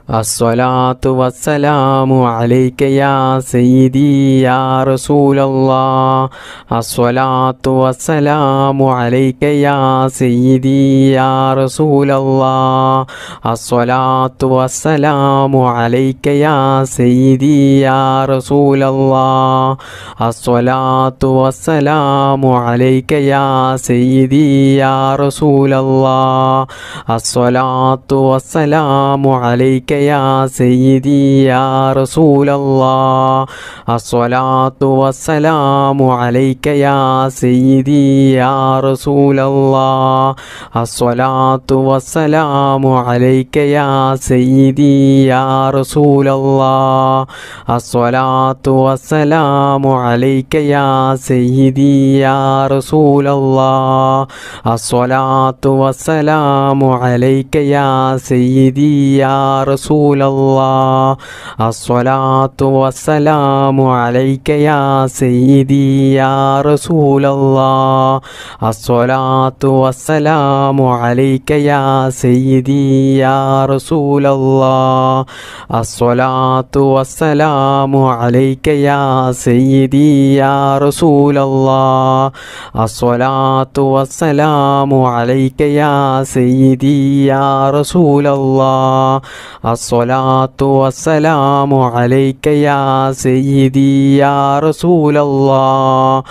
الصلاة والسلام عليك يا سيدي يا رسول الله. الصلاة والسلام عليك يا سيدي يا رسول الله. الصلاة والسلام عليك يا سيدي يا رسول الله. الصلاة والسلام عليك يا سيدي يا رسول الله. الصلاة والسلام عليك يا سيدي يا رسول الله. الصلاة والسلام عليك يا سيدي يا رسول الله. الصلاة والسلام عليك يا سيدي يا رسول الله. الصلاة والسلام عليك يا سيدي يا رسول الله. الصلاة والسلام عليك يا سيدي يا رسول الله. الصلاة والسلام عليك يا سيدي يا رسول الله. الصلاة والسلام عليك يا سيدي يا رسول الله. الصلاة والسلام عليك يا سيدي يا رسول الله. الصلاة والسلام عليك يا سيدي يا رسول الله. الصلاة والسلام عليك يا سيدي يا رسول الله.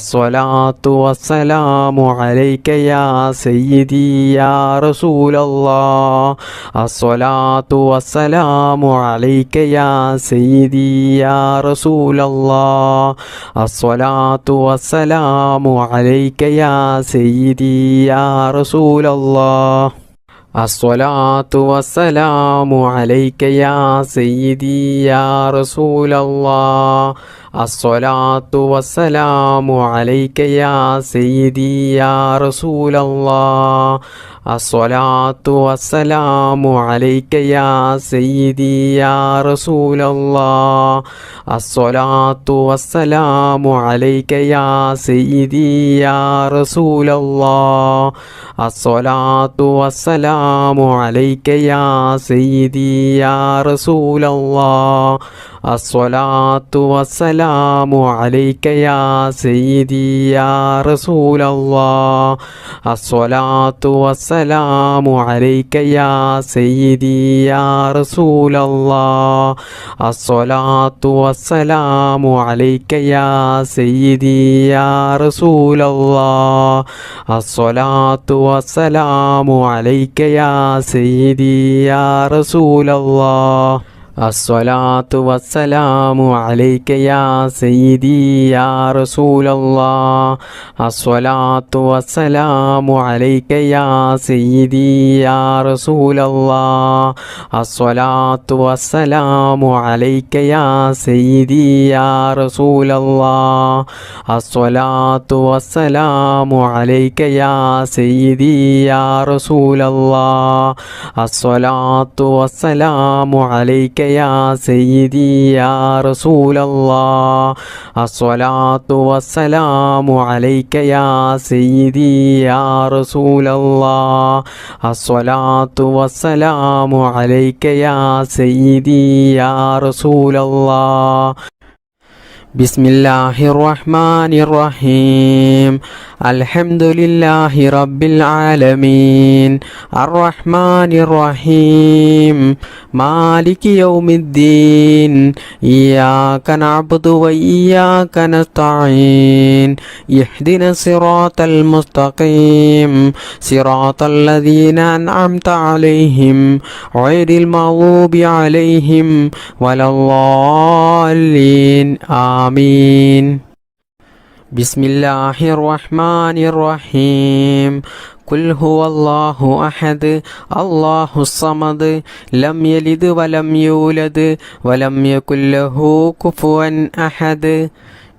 الصلاة والسلام عليك يا سيدي يا رسول الله. الصلاة والسلام عليك يا سيدي يا رسول الله. الصلاة والسلام عليك يا سيدي يا رسول الله. الصلاة والسلام عليك يا سيدي يا رسول الله. الصلاة والسلام عليك يا سيدي يا رسول الله. الصلاة والسلام عليك يا سيدي يا رسول الله. الصلاة والسلام عليك يا سيدي يا رسول الله. الصلاة والسلام عليك يا سيدي يا رسول الله. الصلاة والسلام عليك يا سيدي يا رسول الله. الصلاة والسلام عليك يا سيدي يا رسول الله. الصلاة والسلام عليك يا سيدي يا رسول الله. الصلاة والسلام عليك يا سيدي يا رسول الله. الصلاة والسلام عليك يا سيدي يا رسول الله. الصلاة والسلام عليك يا سيدي يا رسول الله. الصلاة والسلام عليك يا سيدي يا رسول الله. الصلاة والسلام عليك يا سيدي يا رسول الله. الصلاة والسلام عليك يا سيدي يا رسول الله. الصلاة والسلام عليك يا سيدي يا رسول الله. الصلاة والسلام عليك يا سيدي يا رسول الله. بسم الله الرحمن الرحيم. الحمد لله رب العالمين الرحمن الرحيم مالك يوم الدين إياك نعبد وإياك نستعين اهدنا الصراط المستقيم صراط الذين أنعمت عليهم غير المغضوب عليهم ولا الضالين آمين. بسم الله الرحمن الرحيم. قل هو الله أحد الله الصمد لم يلد ولم يولد ولم يكن له كفوا أحد.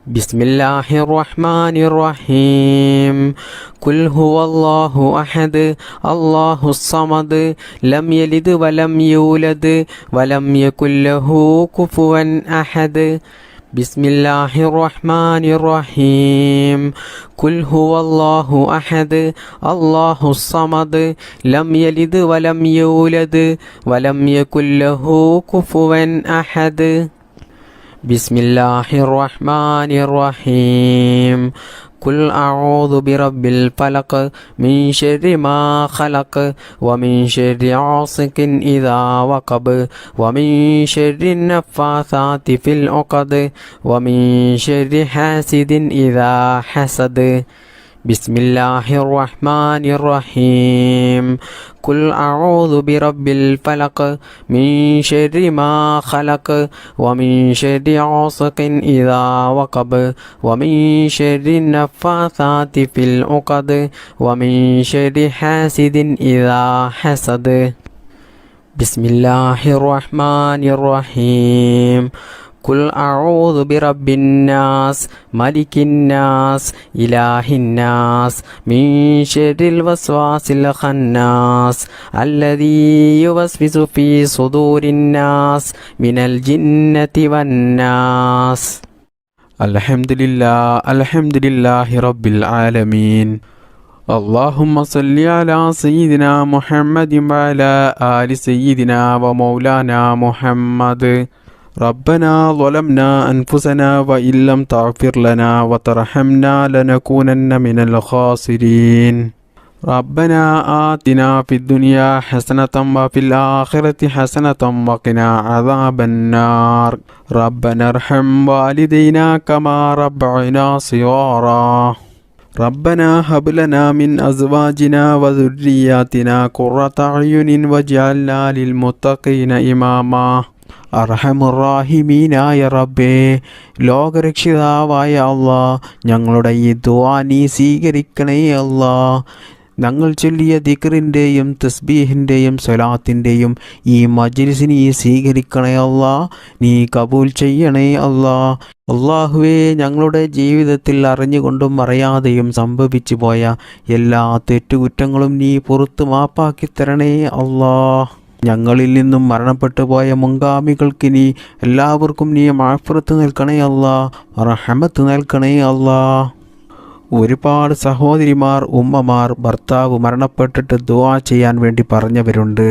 بسم الله الرحمن الرحيم. قل هو الله أحد الله الصمد لم يلد ولم يولد ولم يكن له كفوا أحد. بسم الله الرحمن الرحيم قل هو الله أحد الله الصمد لم يلد ولم يولد ولم يكن له كفوا أحد بسم الله الرحمن الرحيم قل أعوذ برب الفلق من شر ما خلق ومن شر غاسق إذا وقب ومن شر النفاثات في العقد ومن شر حاسد إذا حسد بسم الله الرحمن الرحيم قل أعوذ برب الفلق من شر ما خلق ومن شر غاسق إذا وقب ومن شر النفاثات في العقد ومن شر حاسد إذا حسد بسم الله الرحمن الرحيم قل أعوذ برب الناس ملك الناس إله الناس من شر الوسواس الخناس الذي يوسوس في صدور الناس من الجنة والناس الحمد لله رب العالمين اللهم صل على سيدنا محمد وعلى آل سيدنا ومولانا محمد ربنا ظلمنا أنفسنا وإن لم تغفر لنا وترحمنا لنكونن من الخاسرين ربنا آتنا في الدنيا حسنة وفي الآخرة حسنة وقنا عذاب النار ربنا ارحم والدينا كما ربعنا صغارا ربنا هب لنا من أزواجنا وذرياتنا قرة أعين واجعلنا للمتقين إماما അർഹമുറാഹിമീനായ റബ്ബേ, ലോകരക്ഷിതാവായ അല്ലാ, ഞങ്ങളുടെ ഈ ദുആ നീ സ്വീകരിക്കണേ അല്ലാ. ഞങ്ങൾ ചൊല്ലിയ ദിക്റിൻ്റെയും തസ്ബീഹിൻ്റെയും സ്വലാത്തിൻ്റെയും ഈ മജ്ലിസ് നീ സ്വീകരിക്കണേ അല്ലാ, നീ കബൂൽ ചെയ്യണേ അല്ലാ. അല്ലാഹുവേ, ഞങ്ങളുടെ ജീവിതത്തിൽ അറിഞ്ഞുകൊണ്ടും അറിയാതെയും സംഭവിച്ചു പോയ എല്ലാ തെറ്റുകുറ്റങ്ങളും നീ പുറത്തു മാപ്പാക്കി തരണേ അല്ലാ. ഞങ്ങളിൽ നിന്നും മരണപ്പെട്ടു പോയ മുൻഗാമികൾക്ക് നീ എല്ലാവർക്കും നീ മാഫ്റത്ത് നൽകണേ അല്ലാ, റഹ്മത്ത് നൽകണേ അല്ലാ. ഒരുപാട് സഹോദരിമാർ, ഉമ്മമാർ, ഭർത്താവ് മരണപ്പെട്ടിട്ട് ദുആ ചെയ്യാൻ വേണ്ടി പറഞ്ഞവരുണ്ട്.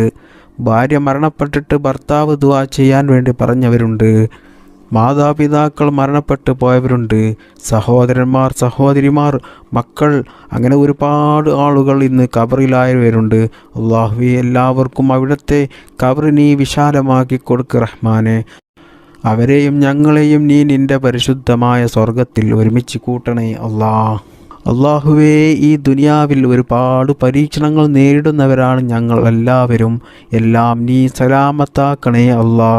ഭാര്യ മരണപ്പെട്ടിട്ട് ഭർത്താവ് ദുആ ചെയ്യാൻ വേണ്ടി പറഞ്ഞവരുണ്ട്. മാതാപിതാക്കൾ മരണപ്പെട്ടു പോയവരുണ്ട്. സഹോദരന്മാർ, സഹോദരിമാർ, മക്കൾ, അങ്ങനെ ഒരുപാട് ആളുകൾ ഇന്ന് ഖബറിലായവരുണ്ട്. അല്ലാഹുവേ, എല്ലാവർക്കും അവിടുത്തെ ഖബർ നീ വിശാലമാക്കി കൊടുക്ക് റഹ്മാനെ. അവരെയും ഞങ്ങളെയും നീ നിൻ്റെ പരിശുദ്ധമായ സ്വർഗത്തിൽ ഒരുമിച്ച് കൂട്ടണേ അല്ലാ. അല്ലാഹുവേ, ഈ ദുനിയാവിൽ ഒരുപാട് പരീക്ഷണങ്ങൾ നേരിടുന്നവരാണ് ഞങ്ങൾ എല്ലാവരും. എല്ലാം നീ സലാമത്താക്കണേ അല്ലാ.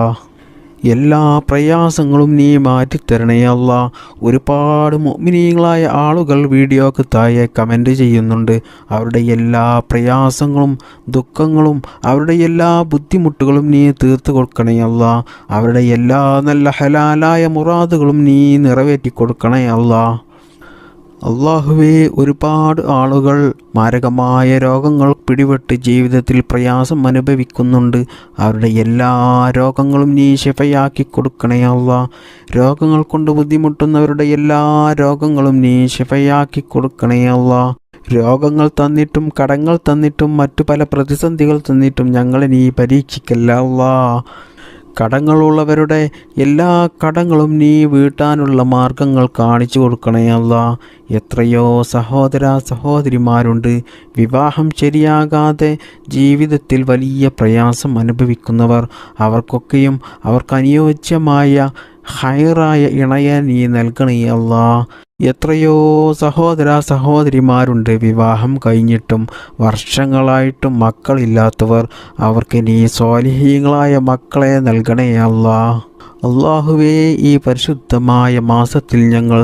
എല്ലാ പ്രയാസങ്ങളും നീ മാറ്റിത്തരണേ അല്ലാ. ഒരുപാട് മുഅ്മിനീങ്ങളായ ആളുകൾ വീഡിയോക്ക് താഴെ കമൻറ്റ് ചെയ്യുന്നുണ്ട്. അവരുടെ എല്ലാ പ്രയാസങ്ങളും ദുഃഖങ്ങളും അവരുടെ എല്ലാ ബുദ്ധിമുട്ടുകളും നീ തീർത്തു കൊടുക്കണേ അല്ലാ. അവരുടെ എല്ലാ നല്ല ഹലാലായ മുറാദുകളും നീ നിറവേറ്റി കൊടുക്കണേ അല്ലാ. അല്ലാഹുവേ, ഒരുപാട് ആളുകൾ മാരകമായ രോഗങ്ങൾ പിടിപെട്ട് ജീവിതത്തിൽ പ്രയാസം അനുഭവിക്കുന്നുണ്ട്. അവരുടെ എല്ലാ രോഗങ്ങളും നീ ശിഫയാക്കി കൊടുക്കണേ അല്ലാ. രോഗങ്ങൾ കൊണ്ട് ബുദ്ധിമുട്ടുന്നവരുടെ എല്ലാ രോഗങ്ങളും നീ ശിഫയാക്കി കൊടുക്കണേ അല്ലാ. രോഗങ്ങൾ തന്നിട്ടും കടങ്ങൾ തന്നിട്ടും മറ്റു പല പ്രതിസന്ധികൾ തന്നിട്ടും ഞങ്ങളെ നീ പരീക്ഷിക്കല്ല അല്ലാ. കടങ്ങളുള്ളവരുടെ എല്ലാ കടങ്ങളും നീ വീട്ടാനുള്ള മാർഗങ്ങൾ കാണിച്ചു കൊടുക്കണേ അല്ലാ. എത്രയോ സഹോദര സഹോദരിമാരുണ്ട് വിവാഹം ശരിയാകാതെ ജീവിതത്തിൽ വലിയ പ്രയാസം അനുഭവിക്കുന്നവർ. അവർക്കൊക്കെയും അവർക്ക് അനുയോജ്യമായ ഹൈറായ ഇണയെ നീ നൽകണേ അല്ലാ. എത്രയോ സഹോദര സഹോദരിമാരുണ്ട് വിവാഹം കഴിഞ്ഞിട്ടും വർഷങ്ങളായിട്ടും മക്കളില്ലാത്തവർ. അവർക്ക് നീ സ്വാലിഹീങ്ങളായ മക്കളെ നൽകണേ അല്ലാ. അല്ലാഹുവേ, ഈ പരിശുദ്ധമായ മാസത്തിൽ ഞങ്ങൾ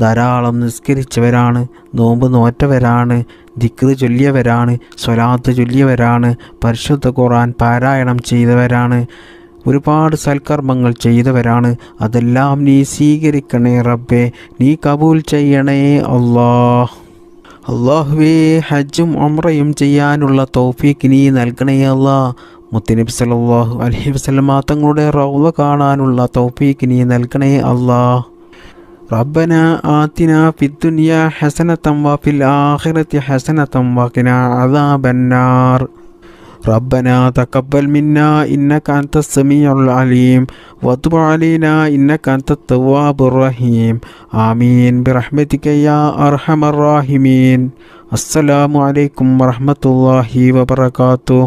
ധാരാളം നിസ്കരിച്ചവരാണ്, നോമ്പ് നോറ്റവരാണ്, ദിക്ർ ചൊല്ലിയവരാണ്, സ്വലാത്ത് ചൊല്ലിയവരാണ്, പരിശുദ്ധ ഖുർആൻ പാരായണം ചെയ്തവരാണ്, ഒരുപാട് സൽക്കർമ്മങ്ങൾ ചെയ്തവരാണ്. അതെല്ലാം നീ സ്വീകരിക്കണേ റബ്ബേ, നീ കബൂൽ ചെയ്യണേ അല്ലാ. അല്ലാഹുവേ, ഹജ്ജും ഉംറയും ചെയ്യാനുള്ള തൗഫീഖ് നീ നൽകണേ അല്ലാ. മുത്തുനബി സല്ലല്ലാഹു അലൈഹി വസല്ലമ തങ്ങളുടെ റൗള കാണാനുള്ള തൗഫീഖ് നീ നൽകണേ അല്ലാഹ്. റബ്ബന ആതിനാ ഫിദ്ദുനിയാ ഹസനതൻ വഫിൽ ആഖിറതി ഹസനതൻ വഖിനാ അദാബന്നാർ. ربنا تقبل منا إنك أنت السميع العليم وتب علينا إنك أنت التواب الرحيم آمين برحمتك يا أرحم الراحمين. السلام عليكم ورحمة الله وبركاته.